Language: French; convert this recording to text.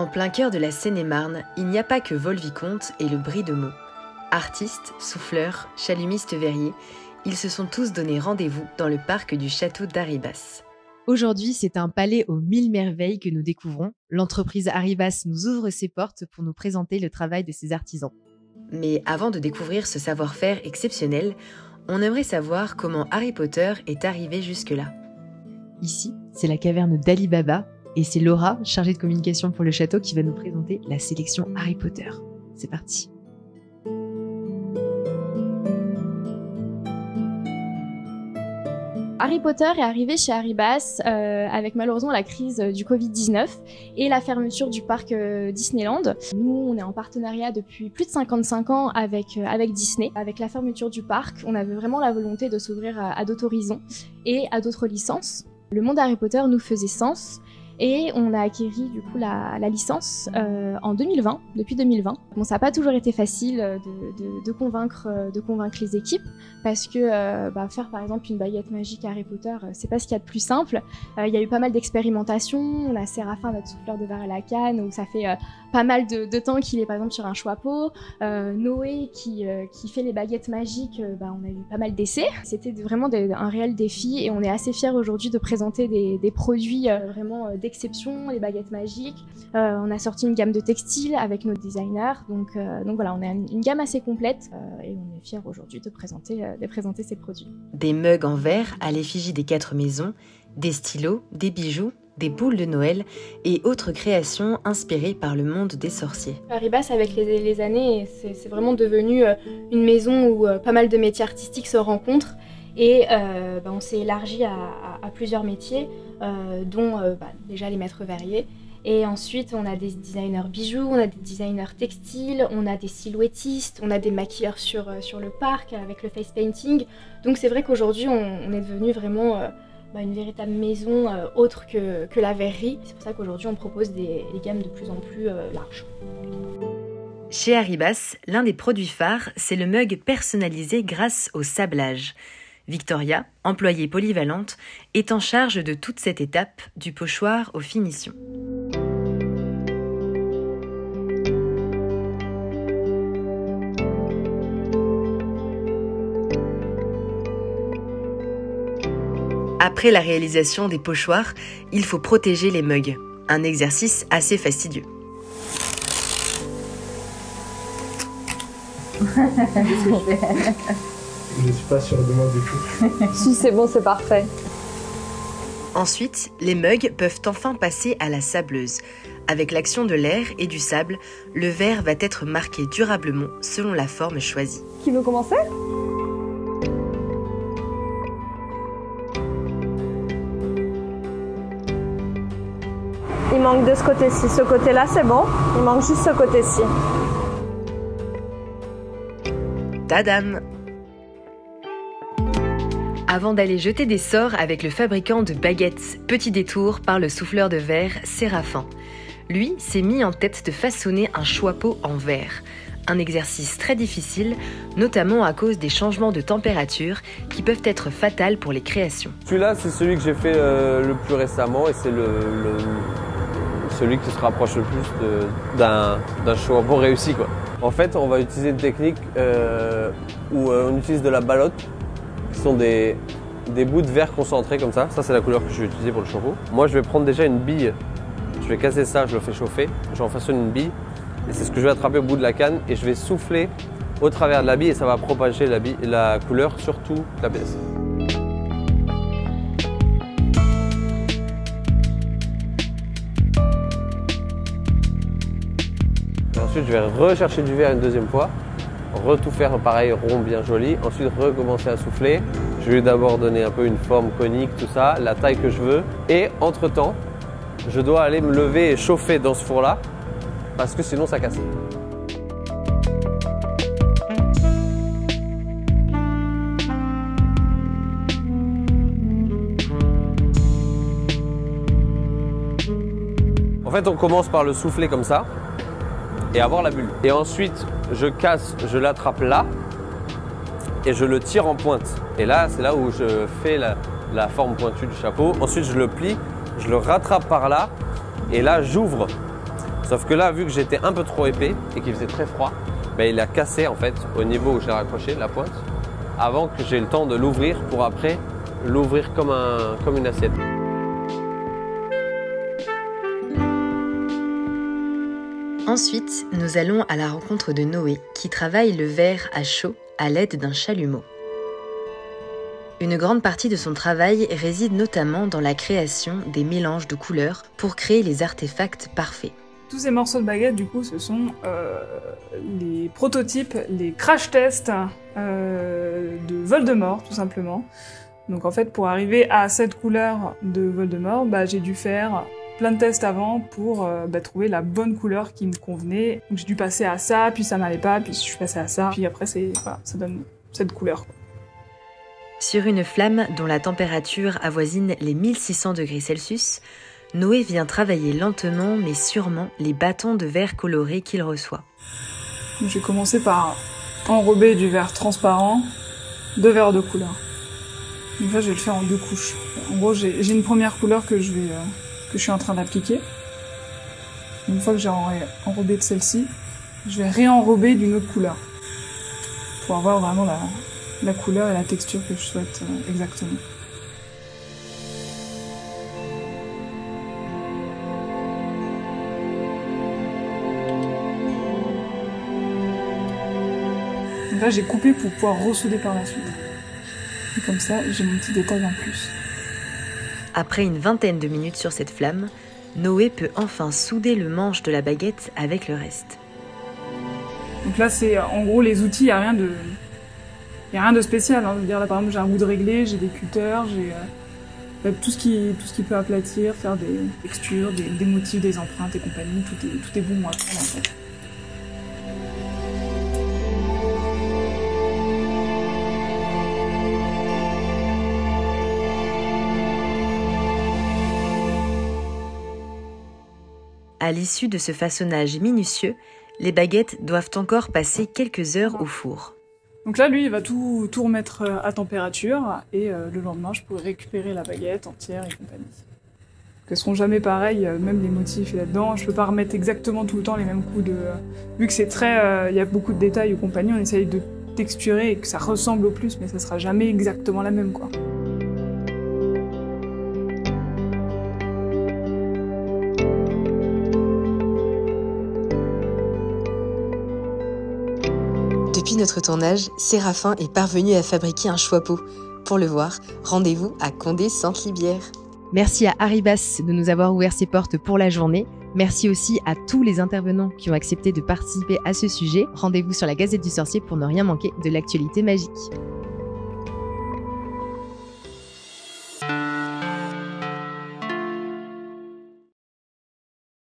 En plein cœur de la Seine-et-Marne, il n'y a pas que Volvicomte et le Brie de Meaux. Artistes, souffleurs, chalumistes verriers, ils se sont tous donné rendez-vous dans le parc du château d'Arribas. Aujourd'hui, c'est un palais aux 1000 merveilles que nous découvrons. L'entreprise Arribas nous ouvre ses portes pour nous présenter le travail de ses artisans. Mais avant de découvrir ce savoir-faire exceptionnel, on aimerait savoir comment Harry Potter est arrivé jusque-là. Ici, c'est la caverne d'Ali Baba et c'est Laura, chargée de communication pour le château, qui va nous présenter la sélection Harry Potter. C'est parti. Harry Potter est arrivé chez Arribas avec malheureusement la crise du Covid-19 et la fermeture du parc Disneyland. Nous, on est en partenariat depuis plus de 55 ans avec Disney. Avec la fermeture du parc, on avait vraiment la volonté de s'ouvrir à d'autres horizons et à d'autres licences. Le monde Harry Potter nous faisait sens. Et on a acquéri du coup la licence en 2020, depuis 2020. Bon, ça n'a pas toujours été facile de convaincre les équipes parce que faire par exemple une baguette magique à Harry Potter, c'est pas ce qu'il y a de plus simple. Il y a eu pas mal d'expérimentations. On a Séraphin, notre souffleur de verre à la canne, où ça fait pas mal de temps qu'il est par exemple sur un chapeau. Noé qui fait les baguettes magiques, on a eu pas mal d'essais. C'était vraiment un réel défi et on est assez fiers aujourd'hui de présenter des produits vraiment d'exception, les baguettes magiques. On a sorti une gamme de textiles avec nos designers. Donc voilà, on a une gamme assez complète et on est fiers aujourd'hui de présenter ces produits. Des mugs en verre à l'effigie des 4 maisons, des stylos, des bijoux, des boules de Noël et autres créations inspirées par le monde des sorciers. Arribas, avec les années, c'est vraiment devenu une maison où pas mal de métiers artistiques se rencontrent. Et on s'est élargi à plusieurs métiers, dont déjà les maîtres verriers. Et ensuite, on a des designers bijoux, on a des designers textiles, on a des silhouettistes, on a des maquilleurs sur le parc avec le face painting. Donc c'est vrai qu'aujourd'hui, on est devenu vraiment une véritable maison autre que la verrerie. C'est pour ça qu'aujourd'hui, on propose des gammes de plus en plus larges. Chez Arribas, l'un des produits phares, c'est le mug personnalisé grâce au sablage. Victoria, employée polyvalente, est en charge de toute cette étape, du pochoir aux finitions. Après la réalisation des pochoirs, il faut protéger les mugs, un exercice assez fastidieux. Je suis pas sûr de moi du tout. Si, c'est bon, c'est parfait. Ensuite, les mugs peuvent enfin passer à la sableuse. Avec l'action de l'air et du sable, le verre va être marqué durablement selon la forme choisie. Qui veut commencer ? Il manque de ce côté-ci. Ce côté-là, c'est bon. Il manque juste ce côté-ci. Tadam! Avant d'aller jeter des sorts avec le fabricant de baguettes, petit détour par le souffleur de verre Séraphin. Lui s'est mis en tête de façonner un chapeau en verre. Un exercice très difficile, notamment à cause des changements de température qui peuvent être fatals pour les créations. Celui-là, c'est celui que j'ai fait le plus récemment et c'est celui qui se rapproche le plus d'un chapeau réussi, quoi. En fait, on va utiliser une technique où on utilise de la ballotte, qui sont des bouts de verre concentrés comme ça. Ça, c'est la couleur que je vais utiliser pour le chapeau. Moi, je vais prendre déjà une bille. Je vais casser ça, je le fais chauffer. J'en façonne une bille. Et c'est ce que je vais attraper au bout de la canne. Et je vais souffler au travers de la bille et ça va propager la couleur sur toute la pièce. Ensuite, je vais rechercher du verre une deuxième fois, tout faire pareil, rond, bien joli. Ensuite, recommencer à souffler. Je vais d'abord donner un peu une forme conique, tout ça, la taille que je veux. Et entre-temps, je dois aller me lever et chauffer dans ce four-là, parce que sinon ça casse. En fait, on commence par le souffler comme ça. Et avoir la bulle. Et ensuite, je casse, je l'attrape là et je le tire en pointe. Et là, c'est là où je fais la forme pointue du chapeau. Ensuite, je le plie, je le rattrape par là et là, j'ouvre Sauf que là, vu que j'étais un peu trop épais et qu'il faisait très froid, ben, il a cassé en fait au niveau où j'ai raccroché la pointe avant que j'ai le temps de l'ouvrir pour après l'ouvrir comme une assiette. Ensuite, nous allons à la rencontre de Noé, qui travaille le verre à chaud à l'aide d'un chalumeau. Une grande partie de son travail réside notamment dans la création des mélanges de couleurs pour créer les artefacts parfaits. Tous ces morceaux de baguette, du coup, ce sont les prototypes, les crash tests de Voldemort, tout simplement. Donc en fait, pour arriver à cette couleur de Voldemort, j'ai dû faire plein de tests avant pour trouver la bonne couleur qui me convenait. Donc j'ai dû passer à ça, puis ça m'allait pas, puis je suis passée à ça, puis après voilà, ça donne cette couleur. Sur une flamme dont la température avoisine les 1600 degrés Celsius, Noé vient travailler lentement mais sûrement les bâtons de verre colorés qu'il reçoit. J'ai commencé par enrober du verre transparent, 2 verres de couleur. Donc là, je vais le faire en 2 couches. En gros, j'ai une première couleur que je suis en train d'appliquer. Une fois que j'ai enrobé de celle-ci, je vais réenrober d'une autre couleur pour avoir vraiment la couleur et la texture que je souhaite exactement. Donc là, j'ai coupé pour pouvoir ressouder par la suite. Et comme ça, j'ai mon petit détail en plus. Après une vingtaine de minutes sur cette flamme, Noé peut enfin souder le manche de la baguette avec le reste. Donc là, c'est en gros les outils, il n'y a rien de spécial. Je veux dire, là, par exemple, j'ai un wood réglé, j'ai des cutters, j'ai tout ce qui peut aplatir, faire des textures, des motifs, des empreintes et compagnie. Tout est bon à prendre en fait. À l'issue de ce façonnage minutieux, les baguettes doivent encore passer quelques heures au four. Donc là, lui, il va tout remettre à température et le lendemain, je pourrai récupérer la baguette entière et compagnie. Elles seront jamais pareilles, même les motifs là-dedans. Je peux pas remettre exactement tout le temps les mêmes coups de... Vu que c'est très... il y a beaucoup de détails et compagnie, on essaye de texturer et que ça ressemble au plus, mais ça sera jamais exactement la même, quoi. Depuis notre tournage, Séraphin est parvenu à fabriquer un choix-peau. Pour le voir, rendez-vous à Condé-Sainte-Libière. Merci à Arribas de nous avoir ouvert ses portes pour la journée. Merci aussi à tous les intervenants qui ont accepté de participer à ce sujet. Rendez-vous sur la Gazette du Sorcier pour ne rien manquer de l'actualité magique.